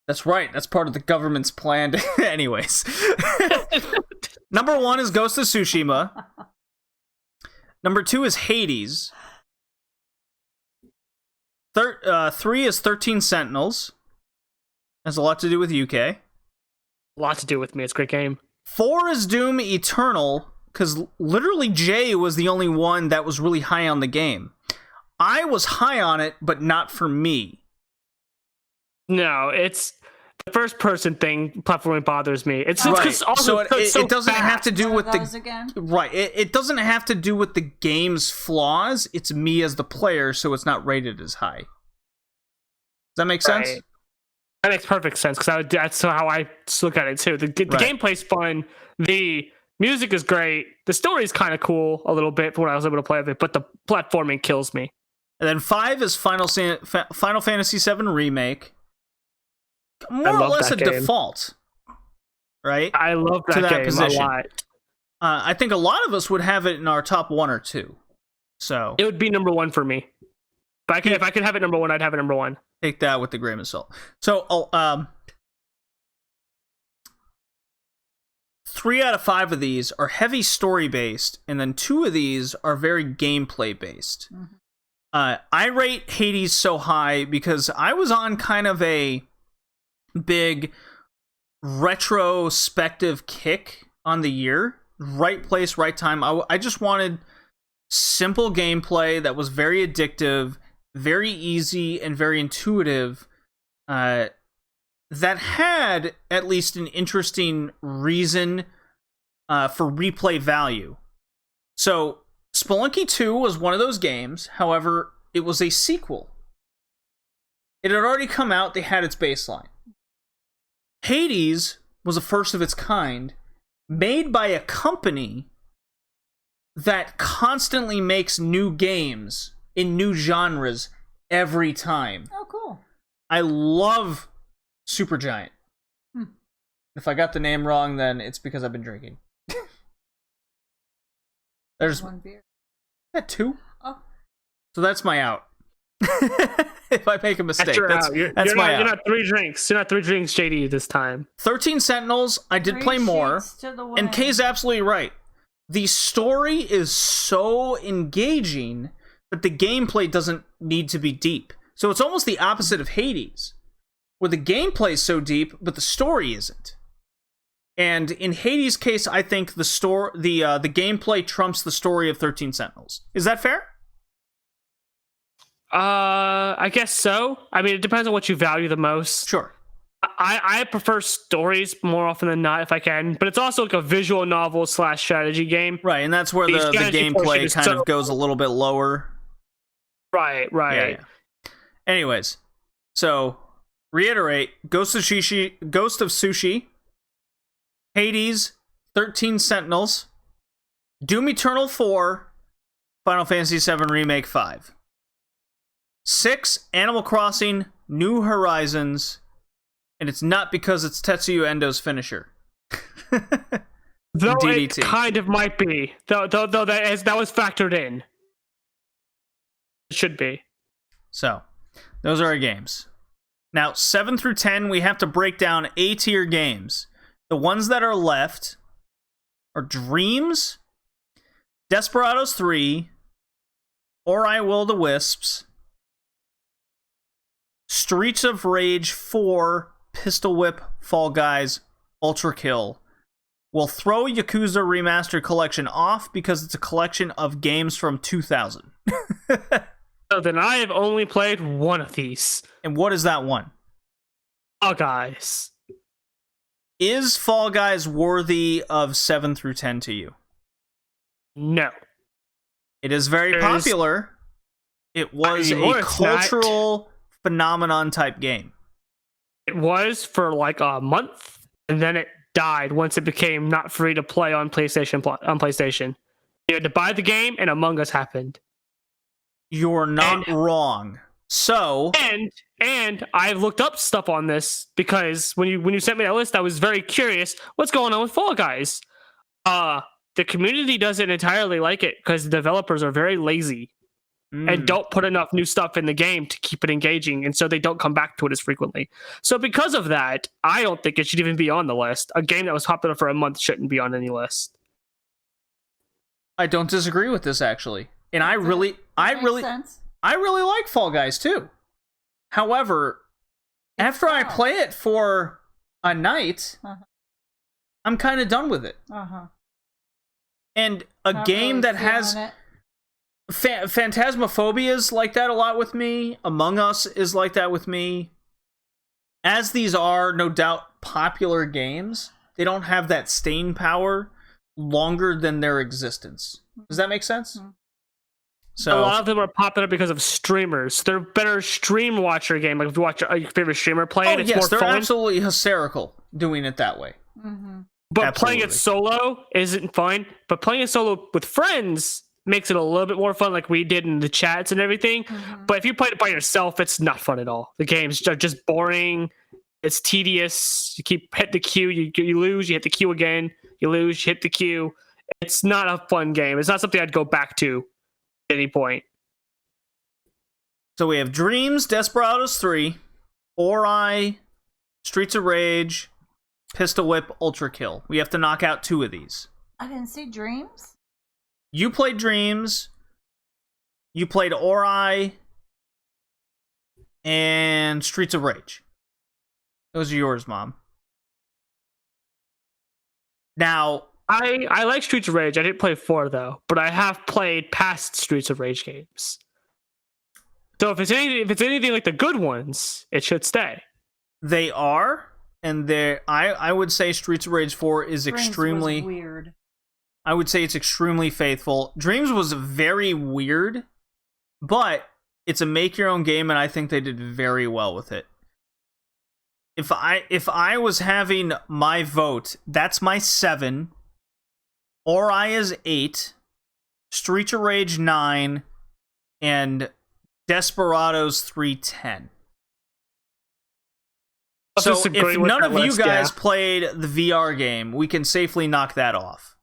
That's right. That's part of the government's plan. Anyways. Number 1 is Ghost of Tsushima. Number 2 is Hades. 3 is 13 Sentinels. Has a lot to do with UK. A lot to do with me. It's a great game. 4 is Doom Eternal, because literally Jay was the only one that was really high on the game. I was high on it, but not for me. No, it's the first person thing platforming bothers me. It's Right. because also So it's so it doesn't have to do One with of the those again? right. It doesn't have to do with the game's flaws. It's me as the player, so it's not rated as high. Does that make sense? Right. That makes perfect sense because that's how I look at it too. The Right. gameplay's fun. The music is great. The story's kind of cool a little bit for when I was able to play with it, but the platforming kills me. And then 5 is Final Fantasy VII Remake. More or love less a that game. default, right? I love To that that game position. a lot. I think a lot of us would have it in our top 1 or 2. So It would be number 1 for me. But if I could have it number 1, I'd have it number 1. take that with a grain of salt. So, 3 out of 5 of these are heavy story based, and then 2 of these are very gameplay based. Mhm. I rate Hades so high because I was on kind of a big retrospective kick on the year. Right place, right time. I just wanted simple gameplay that was very addictive, very easy, and very intuitive. That had at least an interesting reason for replay value. So, Spelunky 2 was one of those games. However, it was a sequel. It had already come out. They had its baseline. Hades was a first of its kind, made by a company that constantly makes new games in new genres every time. Oh, cool. I love Supergiant. If I got the name wrong, then it's because I've been drinking. There's One beer. that 2? Oh, So that's my out. If I make a mistake, That's your that's, out. You're my not, out. You're not 3 drinks. You're not 3 drinks, JD, this time. 13 Sentinels, I did three play more. sheets to the And wind. Kay's absolutely right. the story is so engaging, but the gameplay doesn't need to be deep. So it's almost the opposite of Hades, where the gameplay is so deep, but the story isn't. And in Hades' case, I think the gameplay trumps the story of 13 Sentinels. Is that fair? I guess so. I mean, it depends on what you value the most. Sure. I prefer stories more often than not if I can, but it's also like a visual novel / strategy game. Right, and that's where the gameplay kind of goes a little bit lower. Right. Yeah. Anyways, so reiterate: Ghost of Sushi, Hades, 13 Sentinels, Doom Eternal 4, Final Fantasy VII Remake 5. 6, Animal Crossing, New Horizons, and it's not because it's Tetsuya Endo's finisher. Though DDT. It kind of might be. Though that was factored in. It should be. So, those are our games. Now, 7 through 10, we have to break down A-tier games. The ones that are left are Dreams, Desperados 3, Ori Will-O-the-Wisps, Streets of Rage 4, Pistol Whip, Fall Guys, Ultra Kill. We'll throw Yakuza Remastered Collection off because it's a collection of games from 2000. So then I have only played one of these. And what is that one? Fall Guys. Is Fall Guys worthy of 7 through 10 to you? No. It is very popular. It was a cultural phenomenon type game. It was for like a month, and then it died once it became not free to play on PlayStation. You had to buy the game, and Among Us happened. You're not wrong. So, and I've looked up stuff on this because when you sent me that list, I was very curious what's going on with Fall Guys. The community doesn't entirely like it because the developers are very lazy and don't put enough new stuff in the game to keep it engaging, and so they don't come back to it as frequently. So because of that, I don't think it should even be on the list. A game that was popular for a month shouldn't be on any list. I don't disagree with this actually. And I really like Fall Guys too. However, after I play it for a night, I'm kind of done with it. And a game that has Phantasmophobia is like that a lot with me. Among Us is like that with me. As these are no doubt popular games, they don't have that staying power longer than their existence. Does that make sense? So a lot of them are popular because of streamers. They're better stream watcher game. Like if you watch your favorite streamer play it, it's more they're fun. absolutely hysterical doing it that way. But Absolutely. playing it solo isn't fun. But playing it solo with friends makes it a little bit more fun, like we did in the chats and everything. But if you play it by yourself, it's not fun at all. The game's just boring. It's tedious. You keep hit the queue, you lose, you hit the queue again, you lose, you hit the queue. It's not a fun game. It's not something I'd go back to at any point. So we have Dreams, Desperados 3, Ori, Streets of Rage, Pistol Whip, Ultra Kill. We have to knock out 2 of these. I didn't see Dreams. You played Dreams, you played Ori, and Streets of Rage. Those are yours, Mom. Now, I like Streets of Rage. I didn't play 4 though, but I have played past Streets of Rage games. So if it's anything like the good ones, it should stay. they are, and I would say Streets of Rage 4 is Dreams extremely was weird. I would say it's extremely faithful. Dreams was very weird, but it's a make your own game, and I think they did very well with it. If I was having my vote, that's my 7. Ori is 8. Streets of Rage 9, and Desperados 310. So if none of you guys played the VR game, we can safely knock that off.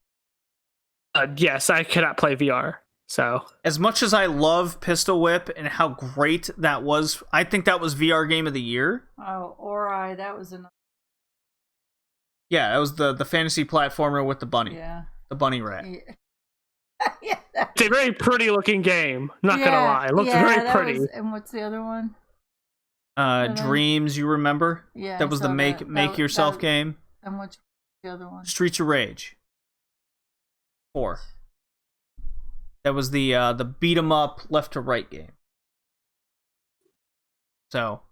Yes, I cannot play VR. So as much as I love Pistol Whip and how great that was, I think that was VR Game of the Year. Oh, that was another. Yeah, that was the fantasy platformer with the bunny. Yeah. the bunny rat. Yeah, It's a very pretty looking game. Not gonna lie, it looks very pretty. and what's the other one? Dreams, you remember? Yeah, That was the make yourself game. And what's the other one? Streets of Rage 4. That was the beat 'em up left to right game. So,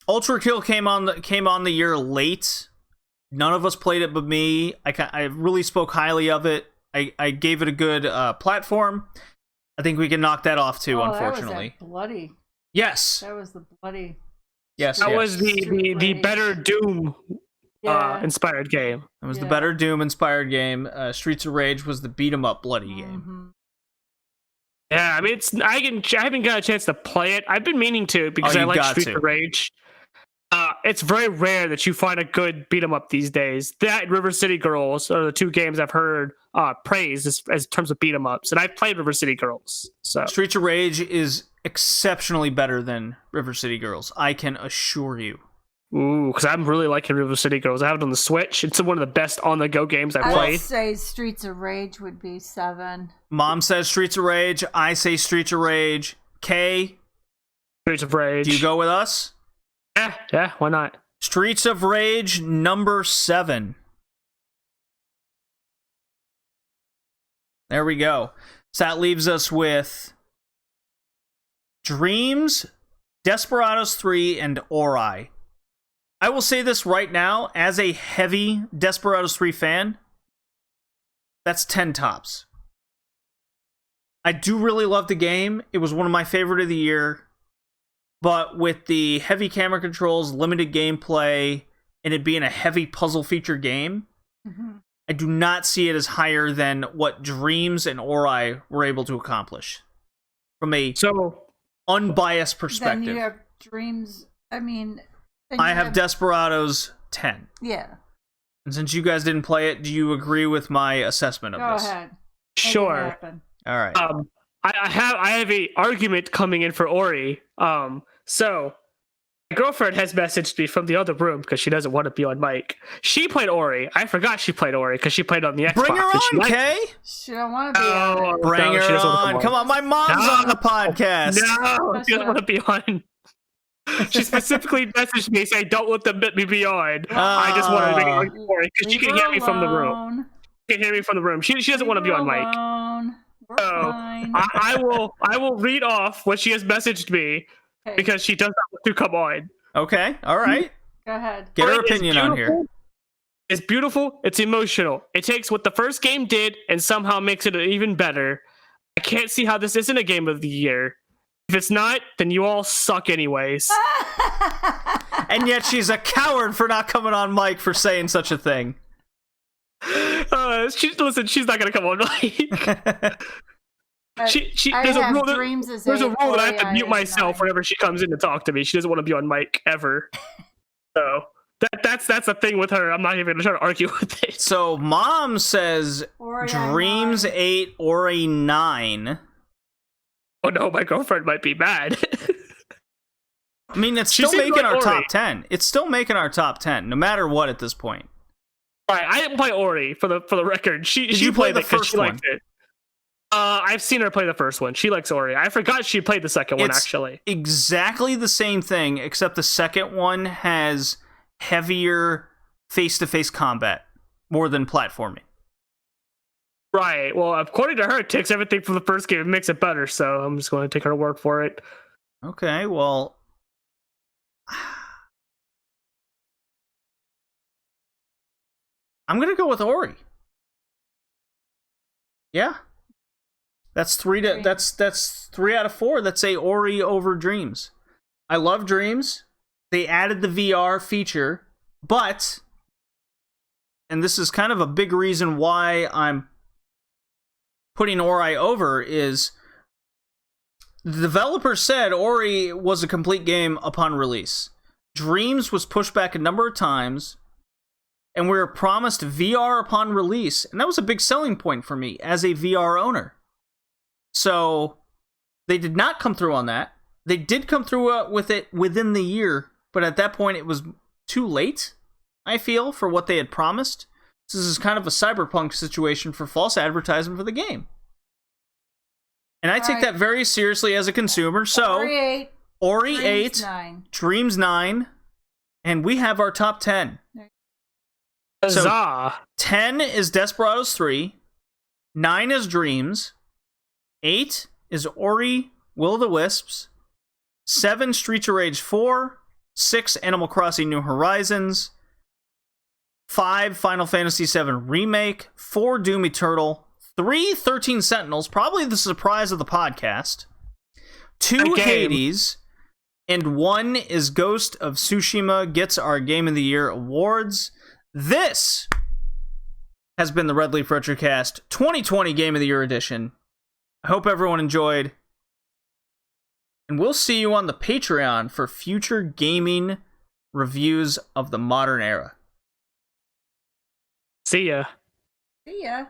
Ultra Kill came on the year late. None of us played it but me. I really spoke highly of it. I gave it a good platform. I think we can knock that off too. Unfortunately, that was bloody. Yes. That was the bloody. Yes. That yes. was the better Doom Yeah. inspired game. It was the Yeah. better Doom inspired game. Streets of Rage was the beat 'em up bloody game. Mhm. Yeah, I mean, I haven't got a chance to play it. I've been meaning to because Oh, I you like got Streets to. of Rage. It's very rare that you find a good beat 'em up these days. That and River City Girls are the two games I've heard praised as terms of beat 'em ups, and I've played River City Girls. So Streets of Rage is exceptionally better than River City Girls. I can assure you. ooh, because I'm really liking River City Girls. I have it on the Switch. It's one of the best on the go games I've I would played. say Streets of Rage would be 7. Mom says Streets of Rage. I say Streets of Rage. Kay, Streets of Rage. do you go with us? Yeah, why not? Streets of Rage number 7. There we go. So that leaves us with Dreams, Desperados 3, and Ori. I will say this right now, as a heavy Desperados 3 fan, that's 10 tops. I do really love the game. It was one of my favorite of the year. But with the heavy camera controls, limited gameplay, and it being a heavy puzzle feature game, Mhm. I do not see it as higher than what Dreams and Ori were able to accomplish. From a So unbiased Then perspective. you have Dreams. I mean, then I you have Desperados 10. Yeah. And since you guys didn't play it, do you agree with my assessment of Go this? ahead. Make it sure. happen. All right. I have a argument coming in for Ori. So my girlfriend has messaged me from the other room because she doesn't want to be on mic. She played Ori. I forgot she played Ori because she played on the Xbox. Bring her and she on, liked it. Kay. She don't want to be on it. Bring No, she her doesn't wanna on. Come on, my mom's No. on the podcast. No, she doesn't want to be on. She specifically messaged me saying, "Don't let them let me be on." I just wanted to make it like Ori because she Leave can her hear me from the room. alone. She can hear me from the room. She doesn't want to be on mic. Alone. We're So fine. I will read off what she has messaged me Okay, because she does not want to come on. Okay, all right. go ahead. Get her Ori is opinion on here. beautiful. It's beautiful. It's emotional. It takes what the first game did and somehow makes it even better. I can't see how this isn't a game of the year. If it's not, then you all suck anyways. And yet she's a coward for not coming on mic for saying such a thing. Listen, she's not gonna come on mic. I There's a have rule. Dreams as There's a eight, rule that I have Ori to mute is myself 9. whenever she comes in to talk to me. She doesn't want to be on mic ever. So that's the thing with her. I'm not even gonna try to argue with it. So Mom says Ori on Dreams 9. 8, Ori 9. Oh no, my girlfriend might be mad. I mean, it's She still seemed making like our Ori. top 10. It's still making our top 10, no matter what at this point. Right, I didn't play Ori for the record. She you play played the it 'cause first she liked one? it. I've seen her play the first one. She likes Ori. I forgot she played the second one It's actually. exactly the same thing, except the second one has heavier face-to-face combat, more than platforming. Right. Well, according to her, it takes everything from the first game and makes it better. So I'm just going to take her word for it. Okay, well... I'm gonna go with Ori. Yeah. That's 3 out of 4 that say Ori over Dreams. I love Dreams. They added the VR feature, but, and this is kind of a big reason why I'm putting Ori over, is the developer said Ori was a complete game upon release. Dreams was pushed back a number of times, and we were promised VR upon release, and that was a big selling point for me as a VR owner. So, they did not come through on that. They did come through with it within the year, but at that point it was too late, I feel, for what they had promised. This is kind of a Cyberpunk situation for false advertisement for the game. And I take that very seriously as a consumer. So, Ori 8, Dreams 9, and we have our top 10. So, 10 is Desperados 3, 9 is Dreams, 8 is Ori Will o' the Wisps, 7 Streets of Rage 4, 6 Animal Crossing New Horizons, 5 Final Fantasy VII Remake, 4 Doom Eternal, 3 13 Sentinels, probably the surprise of the podcast, 2 Hades, and 1 is Ghost of Tsushima gets our Game of the Year awards. This has been the Red Leaf Retrocast 2020 Game of the Year edition. I hope everyone enjoyed. And we'll see you on the Patreon for future gaming reviews of the modern era. See ya. See ya.